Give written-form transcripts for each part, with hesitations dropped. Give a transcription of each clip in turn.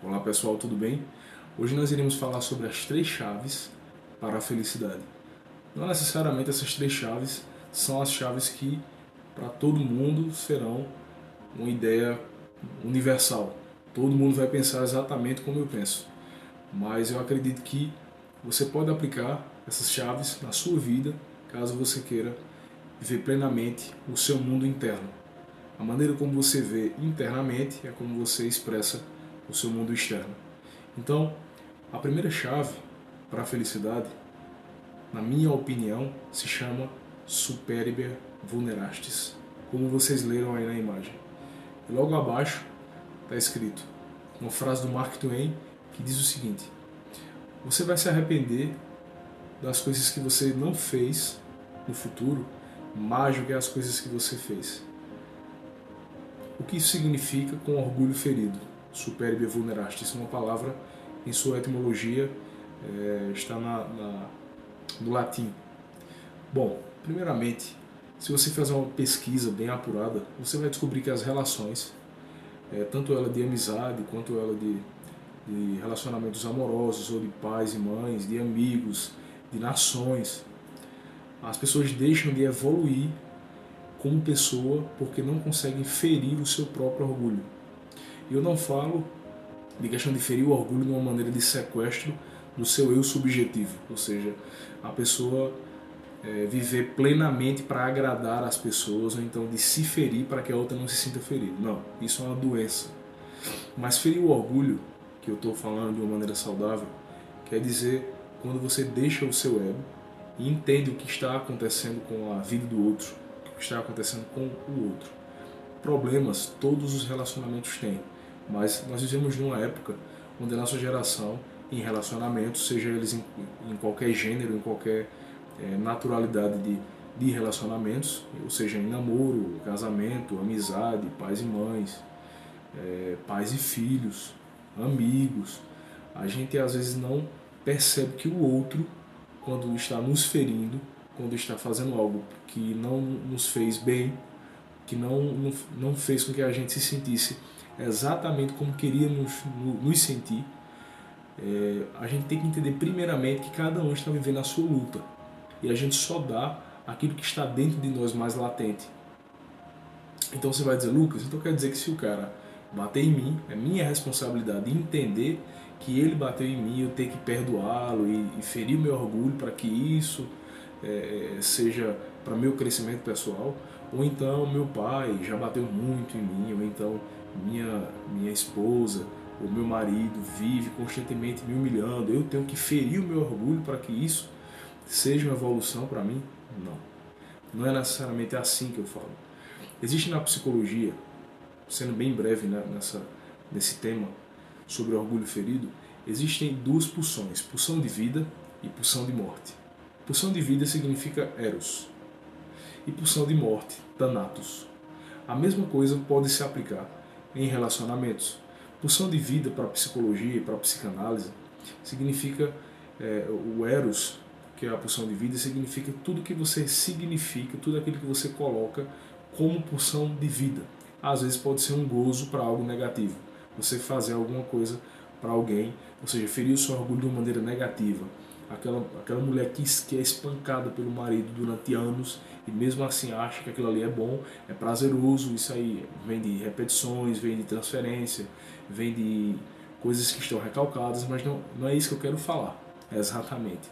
Olá pessoal, tudo bem? Hoje nós iremos falar sobre as três chaves para a felicidade. Não necessariamente essas três chaves são as chaves que para todo mundo serão uma ideia universal. Todo mundo vai pensar exatamente como eu penso. Mas eu acredito que você pode aplicar essas chaves na sua vida caso você queira viver plenamente o seu mundo interno. A maneira como você vê internamente é como você expressa o seu mundo externo. Então, a primeira chave para a felicidade, na minha opinião, se chama Superbia Vulnerastis, como vocês leram aí na imagem. E logo abaixo está escrito uma frase do Mark Twain que diz o seguinte: você vai se arrepender das coisas que você não fez no futuro mais do que as coisas que você fez. O que isso significa com orgulho ferido? Superbia Vulnerastis, uma palavra em sua etimologia está no latim. Bom, primeiramente, se você fizer uma pesquisa bem apurada, você vai descobrir que as relações, tanto ela de amizade quanto ela de relacionamentos amorosos, ou de pais e mães, de amigos, de nações, as pessoas deixam de evoluir como pessoa porque não conseguem ferir o seu próprio orgulho. E eu não falo de questão de ferir o orgulho de uma maneira de sequestro do seu eu subjetivo, ou seja, a pessoa viver plenamente para agradar as pessoas, ou então de se ferir para que a outra não se sinta ferida. Não, isso é uma doença. Mas ferir o orgulho, que eu estou falando de uma maneira saudável, quer dizer quando você deixa o seu ego e entende o que está acontecendo com a vida do outro, o que está acontecendo com o outro. Problemas todos os relacionamentos têm, mas nós vivemos numa época onde a nossa geração, em relacionamentos, seja eles em qualquer gênero, em qualquer naturalidade de relacionamentos, ou seja, em namoro, casamento, amizade, pais e mães, pais e filhos, amigos, a gente às vezes não percebe que o outro, quando está nos ferindo, quando está fazendo algo que não nos fez bem, que não fez com que a gente se sentisse exatamente como queríamos nos sentir, a gente tem que entender primeiramente que cada um está vivendo a sua luta. E a gente só dá aquilo que está dentro de nós mais latente. Então você vai dizer, Lucas, então quer dizer que se o cara bater em mim, é minha responsabilidade entender que ele bateu em mim, eu tenho que perdoá-lo e ferir o meu orgulho para que isso seja para meu crescimento pessoal. Ou então meu pai já bateu muito em mim, ou então minha esposa, o meu marido vive constantemente me humilhando, eu tenho que ferir o meu orgulho para que isso seja uma evolução para mim? Não. Não é necessariamente assim que eu falo. Existe na psicologia, sendo bem breve nesse tema sobre orgulho ferido, existem duas pulsões, pulsão de vida e pulsão de morte. Pulsão de vida significa eros e pulsão de morte, thanatos. A mesma coisa pode se aplicar em relacionamentos. Pulsão de vida para a psicologia e para a psicanálise significa o eros, que é a pulsão de vida, significa tudo que você significa, tudo aquilo que você coloca como pulsão de vida. Às vezes pode ser um gozo para algo negativo, você fazer alguma coisa para alguém, ou seja, ferir o seu orgulho de uma maneira negativa. Aquela mulher que é espancada pelo marido durante anos e mesmo assim acha que aquilo ali é bom, é prazeroso, isso aí vem de repetições, vem de transferência, vem de coisas que estão recalcadas, mas não é isso que eu quero falar, exatamente.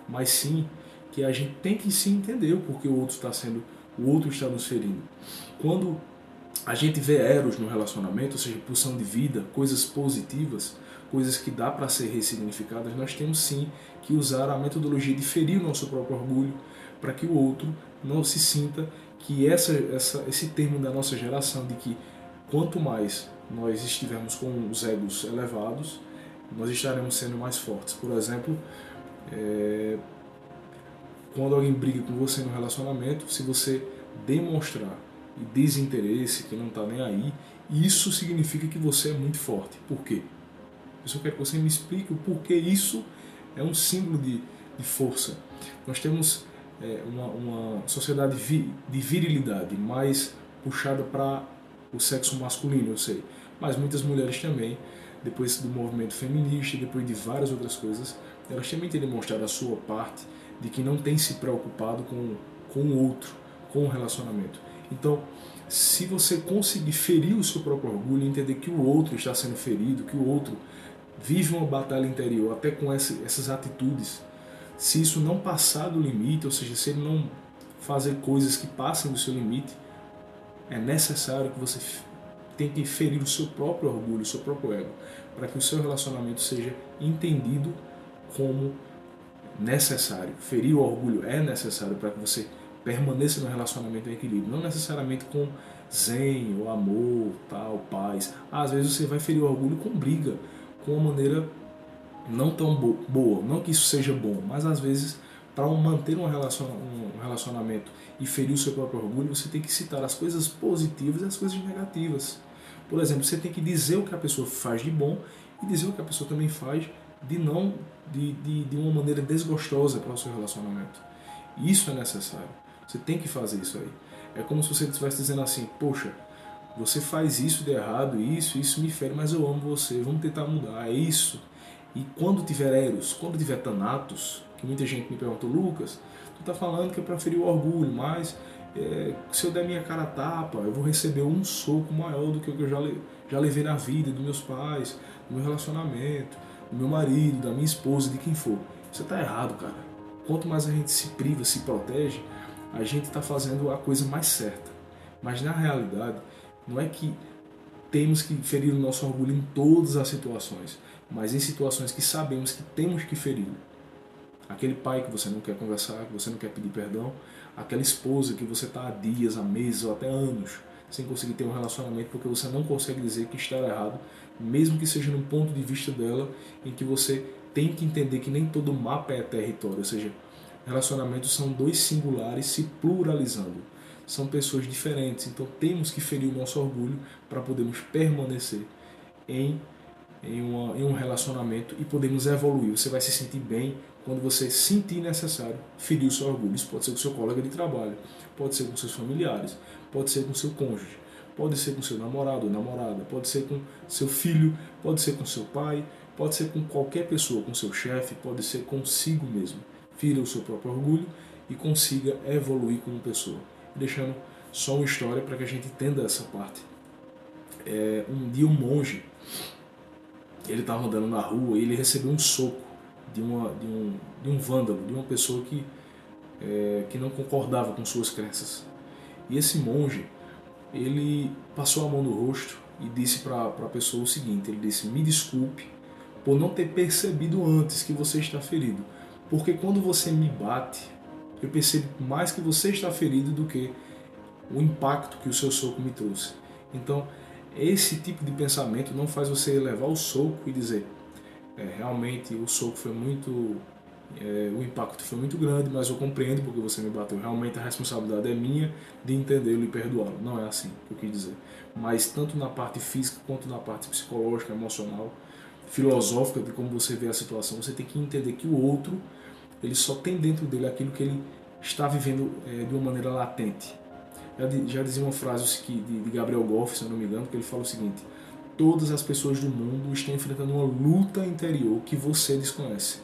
Mas sim que a gente tem que se entender o porquê o outro está nos ferindo. Quando a gente vê eros no relacionamento, ou seja, pulsão de vida, coisas positivas, coisas que dá para ser ressignificadas, nós temos sim que usar a metodologia de ferir o nosso próprio orgulho para que o outro não se sinta que esse termo da nossa geração de que quanto mais nós estivermos com os egos elevados, nós estaremos sendo mais fortes. Por exemplo, quando alguém briga com você no relacionamento, se você demonstrar desinteresse, que não está nem aí, isso significa que você é muito forte. Por quê? Eu só quero que você me explique o porquê isso é um símbolo de força. Nós temos uma sociedade de virilidade mais puxada para o sexo masculino, eu sei, mas muitas mulheres também depois do movimento feminista, depois de várias outras coisas, elas também têm demonstrado a sua parte de que não tem se preocupado com o outro, com o relacionamento. Então, se você conseguir ferir o seu próprio orgulho, entender que o outro está sendo ferido, que o outro vive uma batalha interior até com essas atitudes, se isso não passar do limite, ou seja, se ele não fazer coisas que passem do seu limite, é necessário que você tente ferir o seu próprio orgulho, o seu próprio ego, para que o seu relacionamento seja entendido como necessário. Ferir o orgulho é necessário para que você permaneça no relacionamento em equilíbrio, não necessariamente com zen, ou amor, tal, paz. Às vezes você vai ferir o orgulho com briga, com uma maneira não tão boa, não que isso seja bom, mas às vezes para manter um relacionamento e ferir o seu próprio orgulho, você tem que citar as coisas positivas e as coisas negativas. Por exemplo, você tem que dizer o que a pessoa faz de bom e dizer o que a pessoa também faz de uma maneira desgostosa para o seu relacionamento. Isso é necessário. Você tem que fazer isso aí. É como se você estivesse dizendo assim, poxa, você faz isso de errado, isso me fere, mas eu amo você, vamos tentar mudar, é isso. E quando tiver Eros, quando tiver Thanatos, que muita gente me perguntou, Lucas, tu tá falando que é para ferir o orgulho, mas se eu der minha cara a tapa, eu vou receber um soco maior do que o que eu já levei na vida, dos meus pais, do meu relacionamento, do meu marido, da minha esposa, de quem for. Você tá errado, cara. Quanto mais a gente se priva, se protege, a gente está fazendo a coisa mais certa. Mas na realidade, não é que temos que ferir o nosso orgulho em todas as situações, mas em situações que sabemos que temos que ferir. Aquele pai que você não quer conversar, que você não quer pedir perdão, aquela esposa que você está há dias, há meses ou até anos sem conseguir ter um relacionamento porque você não consegue dizer que está errado, mesmo que seja num ponto de vista dela em que você tem que entender que nem todo mapa é território, ou seja, relacionamentos são dois singulares se pluralizando. São pessoas diferentes, então temos que ferir o nosso orgulho para podermos permanecer em um relacionamento e podemos evoluir. Você vai se sentir bem quando você sentir necessário ferir o seu orgulho. Isso pode ser com seu colega de trabalho, pode ser com seus familiares, pode ser com seu cônjuge, pode ser com seu namorado ou namorada, pode ser com seu filho, pode ser com seu pai, pode ser com qualquer pessoa, com seu chefe, pode ser consigo mesmo. Fira o seu próprio orgulho e consiga evoluir como pessoa. Deixando só uma história para que a gente entenda essa parte. Um dia um monge, ele estava andando na rua e ele recebeu um soco de um vândalo, de uma pessoa que não concordava com suas crenças. E esse monge, ele passou a mão no rosto e disse para a pessoa o seguinte, ele disse, me desculpe por não ter percebido antes que você está ferido, porque quando você me bate, eu percebo mais que você está ferido do que o impacto que o seu soco me trouxe. Então, esse tipo de pensamento não faz você levar o soco e dizer realmente o soco foi muito... o impacto foi muito grande, mas eu compreendo porque você me bateu. Realmente a responsabilidade é minha de entendê-lo e perdoá-lo. Não é assim que eu quis dizer. Mas tanto na parte física quanto na parte psicológica, emocional, filosófica de como você vê a situação, você tem que entender que o outro, ele só tem dentro dele aquilo que ele está vivendo de uma maneira latente. Já dizia uma frase de Gabriel Goff, se eu não me engano, que ele fala o seguinte: todas as pessoas do mundo estão enfrentando uma luta interior que você desconhece.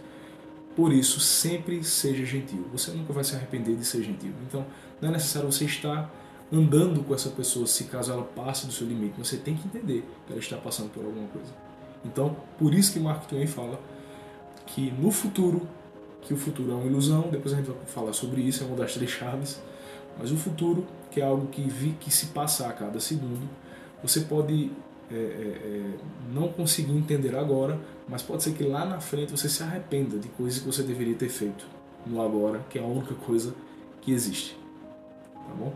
Por isso, sempre seja gentil. Você nunca vai se arrepender de ser gentil. Então, não é necessário você estar andando com essa pessoa se caso ela passe do seu limite. Você tem que entender que ela está passando por alguma coisa. Então, por isso que Mark Twain fala que no futuro, que o futuro é uma ilusão, depois a gente vai falar sobre isso, é uma das 3 chaves, mas o futuro, que é algo que se passa a cada segundo, você pode não conseguir entender agora, mas pode ser que lá na frente você se arrependa de coisas que você deveria ter feito no agora, que é a única coisa que existe. Tá bom?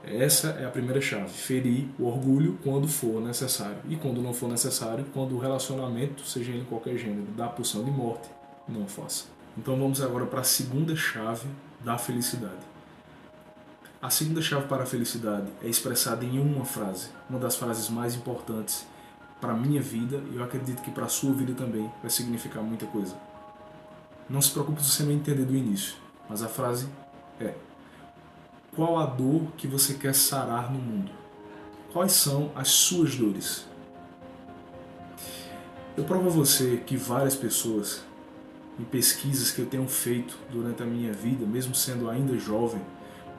Essa é a primeira chave, ferir o orgulho quando for necessário. E quando não for necessário, quando o relacionamento, seja ele em qualquer gênero, dá pulsão de morte, não faça. Então vamos agora para a segunda chave da felicidade. A segunda chave para a felicidade é expressada em uma frase, uma das frases mais importantes para a minha vida e eu acredito que para a sua vida também vai significar muita coisa. Não se preocupe se você não entender do início, mas a frase é: qual a dor que você quer sarar no mundo? Quais são as suas dores? Eu provo a você que várias pessoas, em pesquisas que eu tenho feito durante a minha vida, mesmo sendo ainda jovem,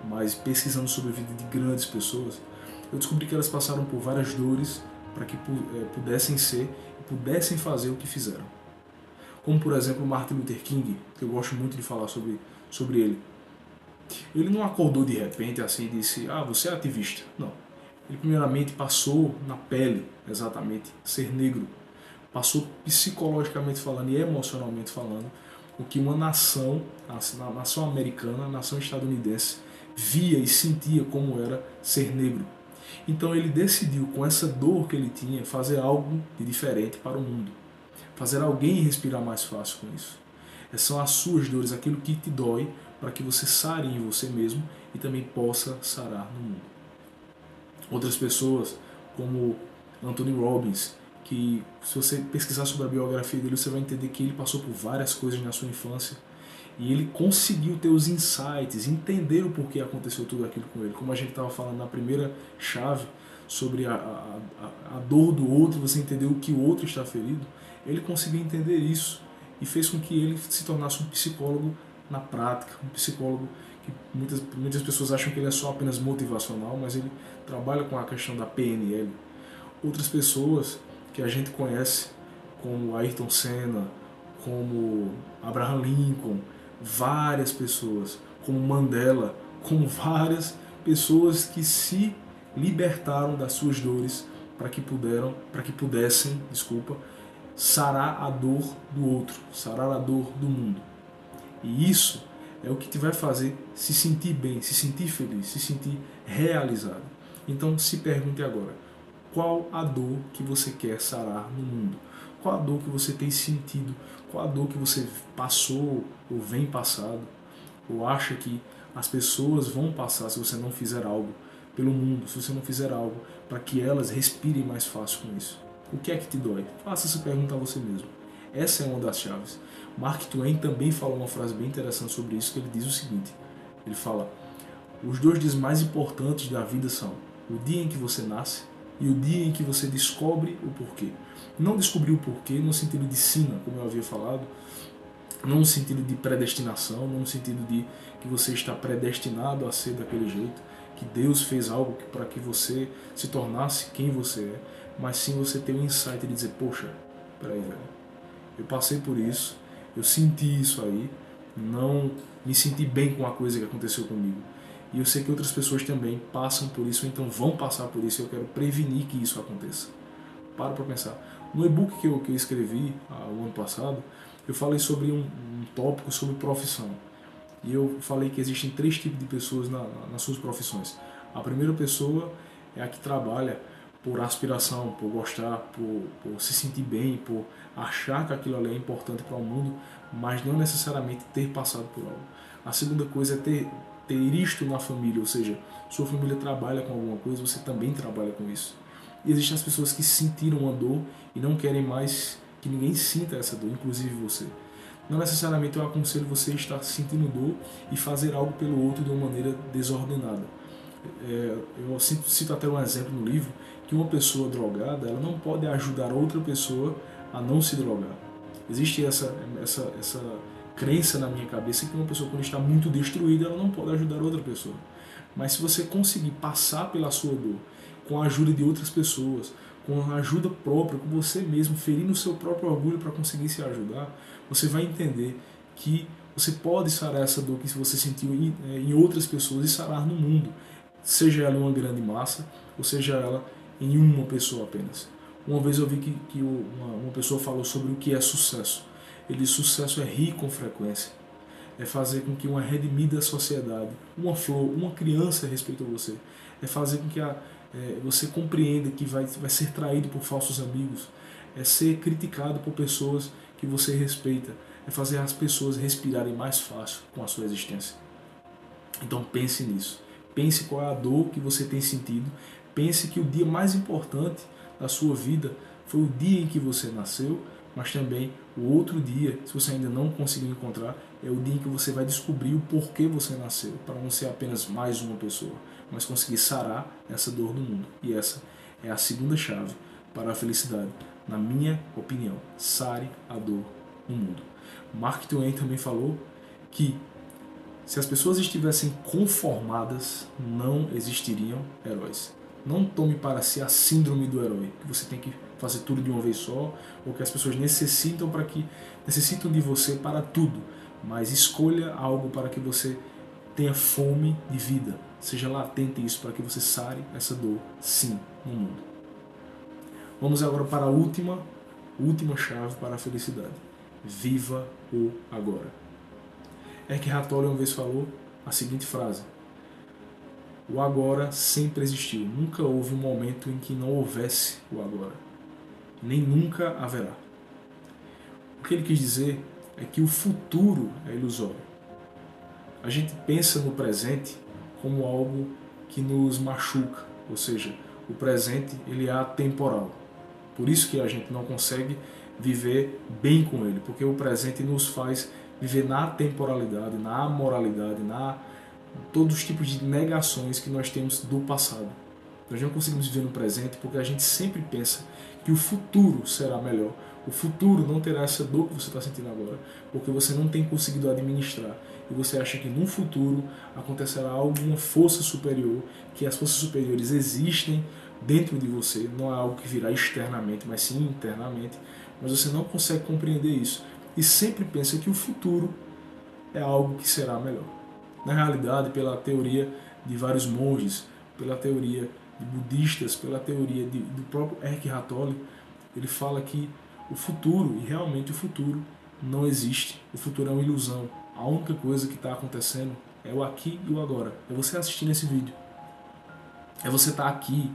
mas pesquisando sobre a vida de grandes pessoas, eu descobri que elas passaram por várias dores para que pudessem ser e pudessem fazer o que fizeram. Como, por exemplo, Martin Luther King, que eu gosto muito de falar sobre ele. Ele não acordou de repente assim e disse, você é ativista. Não. Ele primeiramente passou na pele, exatamente, ser negro. Passou psicologicamente falando e emocionalmente falando o que uma nação, a nação americana, a nação estadunidense, via e sentia como era ser negro. Então ele decidiu, com essa dor que ele tinha, fazer algo de diferente para o mundo. Fazer alguém respirar mais fácil com isso. Essas são as suas dores, aquilo que te dói, para que você sare em você mesmo e também possa sarar no mundo. Outras pessoas, como Anthony Robbins, que se você pesquisar sobre a biografia dele, você vai entender que ele passou por várias coisas na sua infância e ele conseguiu ter os insights, entender o porquê aconteceu tudo aquilo com ele. Como a gente estava falando na primeira chave, sobre a dor do outro, você entender o que o outro está ferido, ele conseguiu entender isso e fez com que ele se tornasse um psicólogo na prática, um psicólogo que muitas pessoas acham que ele é só apenas motivacional, mas ele trabalha com a questão da PNL. Outras pessoas que a gente conhece, como Ayrton Senna, como Abraham Lincoln, várias pessoas, como Mandela, como várias pessoas que se libertaram das suas dores para que pudessem, sarar a dor do outro, sarar a dor do mundo. E isso é o que te vai fazer se sentir bem, se sentir feliz, se sentir realizado. Então se pergunte agora, qual a dor que você quer sarar no mundo? Qual a dor que você tem sentido? Qual a dor que você passou ou vem passado? Ou acha que as pessoas vão passar se você não fizer algo pelo mundo, se você não fizer algo para que elas respirem mais fácil com isso? O que é que te dói? Faça essa pergunta a você mesmo. Essa é uma das chaves. Mark Twain também fala uma frase bem interessante sobre isso, que ele diz o seguinte, ele fala, os 2 dias mais importantes da vida são o dia em que você nasce e o dia em que você descobre o porquê. Não descobrir o porquê no sentido de sina, como eu havia falado, não no sentido de predestinação, não no sentido de que você está predestinado a ser daquele jeito, que Deus fez algo para que você se tornasse quem você é, mas sim você ter o insight de dizer, poxa, peraí, velho, eu passei por isso, eu senti isso aí, não me senti bem com a coisa que aconteceu comigo. E eu sei que outras pessoas também passam por isso, ou então vão passar por isso, e eu quero prevenir que isso aconteça. Para pensar. No e-book que eu escrevi o ano passado, eu falei sobre um tópico sobre profissão. E eu falei que existem 3 tipos de pessoas nas suas profissões. A primeira pessoa é a que trabalha por aspiração, por gostar, por se sentir bem, por achar que aquilo ali é importante para o mundo, mas não necessariamente ter passado por algo. A segunda coisa é ter isto na família, ou seja, sua família trabalha com alguma coisa, você também trabalha com isso. E existem as pessoas que sentiram uma dor e não querem mais que ninguém sinta essa dor, inclusive você. Não necessariamente eu aconselho você a estar sentindo dor e fazer algo pelo outro de uma maneira desordenada. Eu cito até um exemplo no livro, que uma pessoa drogada ela não pode ajudar outra pessoa a não se drogar. Existe essa crença na minha cabeça que uma pessoa, quando está muito destruída, ela não pode ajudar outra pessoa. Mas se você conseguir passar pela sua dor com a ajuda de outras pessoas, com a ajuda própria, com você mesmo, ferindo o seu próprio orgulho para conseguir se ajudar, você vai entender que você pode sarar essa dor que você sentiu em outras pessoas e sarar no mundo, seja ela uma grande massa, ou seja ela em uma pessoa apenas. Uma vez eu vi que uma pessoa falou sobre o que é sucesso. Ele disse: sucesso é rir com frequência, é fazer com que uma redimida sociedade, uma flor, uma criança respeite você, é fazer com que você compreenda que vai ser traído por falsos amigos, é ser criticado por pessoas que você respeita, é fazer as pessoas respirarem mais fácil com a sua existência. Então pense nisso, pense qual é a dor que você tem sentido, pense que o dia mais importante da sua vida foi o dia em que você nasceu, mas também o outro dia, se você ainda não conseguiu encontrar, é o dia em que você vai descobrir o porquê você nasceu, para não ser apenas mais uma pessoa, mas conseguir sarar essa dor do mundo. E essa é a segunda chave para a felicidade. na minha opinião. Sare a dor no mundo. Mark Twain também falou que se as pessoas estivessem conformadas, não existiriam heróis. Não tome para si a síndrome do herói, que você tem que fazer tudo de uma vez só, ou que as pessoas necessitam de você para tudo, mas escolha algo para que você tenha fome de vida. Seja latente isso para que você sare essa dor, sim, no mundo. Vamos agora para a última chave para a felicidade. Viva o agora. Eckhart Tolle uma vez falou a seguinte frase: o agora sempre existiu. Nunca houve um momento em que não houvesse o agora. Nem nunca haverá. O que ele quis dizer é que o futuro é ilusório. A gente pensa no presente como algo que nos machuca, ou seja, o presente ele é atemporal. Por isso que a gente não consegue viver bem com ele, porque o presente nos faz viver na temporalidade, na amoralidade, todos os tipos de negações que nós temos do passado. Nós não conseguimos viver no presente porque a gente sempre pensa que o futuro será melhor. O futuro não terá essa dor que você está sentindo agora, porque você não tem conseguido administrar. E você acha que no futuro acontecerá alguma força superior, que as forças superiores existem dentro de você, não é algo que virá externamente, mas sim internamente. Mas você não consegue compreender isso. E sempre pensa que o futuro é algo que será melhor. Na realidade, pela teoria de vários monges, pela teoria de budistas, pela teoria do próprio Eckhart Tolle, ele fala que o futuro, e realmente o futuro, não existe. O futuro é uma ilusão. A única coisa que está acontecendo é o aqui e o agora. É você assistindo esse vídeo. É você estar aqui,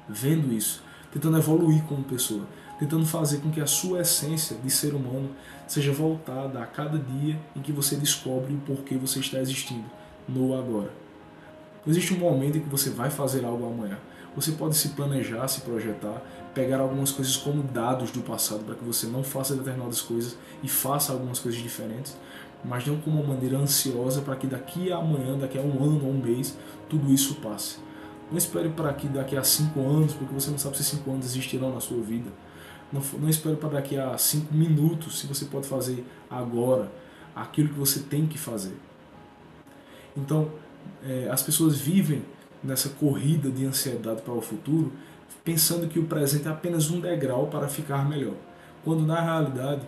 vendo isso, tentando evoluir como pessoa, tentando fazer com que a sua essência de ser humano seja voltada a cada dia em que você descobre o porquê você está existindo, no agora. Não existe um momento em que você vai fazer algo amanhã. Você pode se planejar, se projetar, pegar algumas coisas como dados do passado para que você não faça determinadas coisas e faça algumas coisas diferentes, mas não como uma maneira ansiosa para que daqui a amanhã, daqui a um ano ou um mês, tudo isso passe. Não espere para que daqui a 5 anos, porque você não sabe se 5 anos existirão na sua vida. Não espere para daqui a 5 minutos, se você pode fazer agora aquilo que você tem que fazer. Então, as pessoas vivem nessa corrida de ansiedade para o futuro, pensando que o presente é apenas um degrau para ficar melhor. Quando na realidade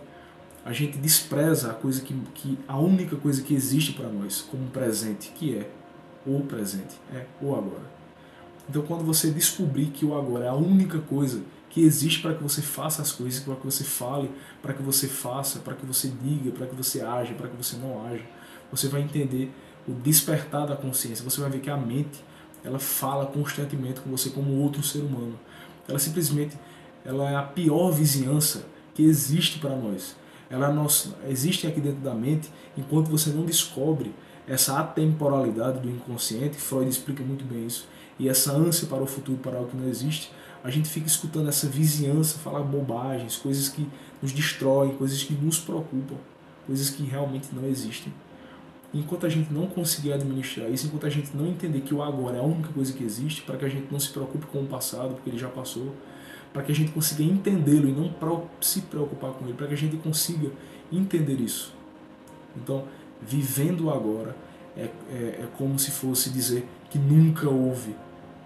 a gente despreza a única coisa que existe para nós como presente, que é o presente, é o agora. Então quando você descobrir que o agora é a única coisa que existe para que você faça as coisas, para que você fale, para que você faça, para que você diga, para que você age, para que você não age, você vai entender o despertar da consciência. Você vai ver que a mente, ela fala constantemente com você como outro ser humano. Ela é a pior vizinhança que existe para nós. Existe aqui dentro da mente, enquanto você não descobre essa atemporalidade do inconsciente. Freud explica muito bem isso. E essa ânsia para o futuro, para algo que não existe, a gente fica escutando essa vizinhança falar bobagens, coisas que nos destroem, coisas que nos preocupam, coisas que realmente não existem. Enquanto a gente não conseguir administrar isso, enquanto a gente não entender que o agora é a única coisa que existe, para que a gente não se preocupe com o passado, porque ele já passou, para que a gente consiga entendê-lo e não se preocupar com ele, para que a gente consiga entender isso. Então, vivendo o agora é como se fosse dizer que nunca houve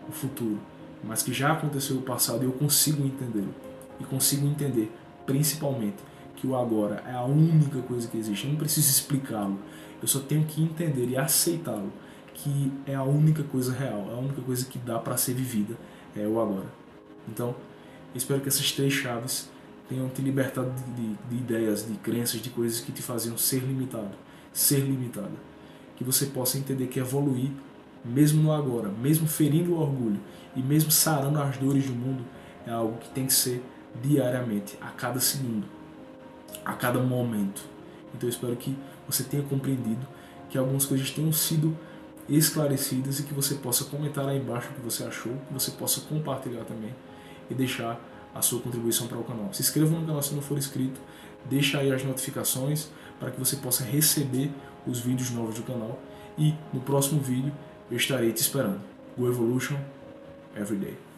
o futuro, mas que já aconteceu o passado e eu consigo entendê-lo. E consigo entender, principalmente, que o agora é a única coisa que existe. Eu não preciso explicá-lo. Eu só tenho que entender e aceitá-lo, que é a única coisa real, a única coisa que dá para ser vivida, é o agora. Então, espero que essas 3 chaves tenham te libertado de ideias, de crenças, de coisas que te faziam ser limitado, ser limitada. Que você possa entender que evoluir, mesmo no agora, mesmo ferindo o orgulho e mesmo sarando as dores do mundo, é algo que tem que ser diariamente, a cada segundo, a cada momento. Então eu espero que você tenha compreendido, que algumas coisas tenham sido esclarecidas e que você possa comentar aí embaixo o que você achou, que você possa compartilhar também e deixar a sua contribuição para o canal. Se inscreva no canal se não for inscrito, deixa aí as notificações para que você possa receber os vídeos novos do canal e no próximo vídeo eu estarei te esperando. Go Evolution Everyday.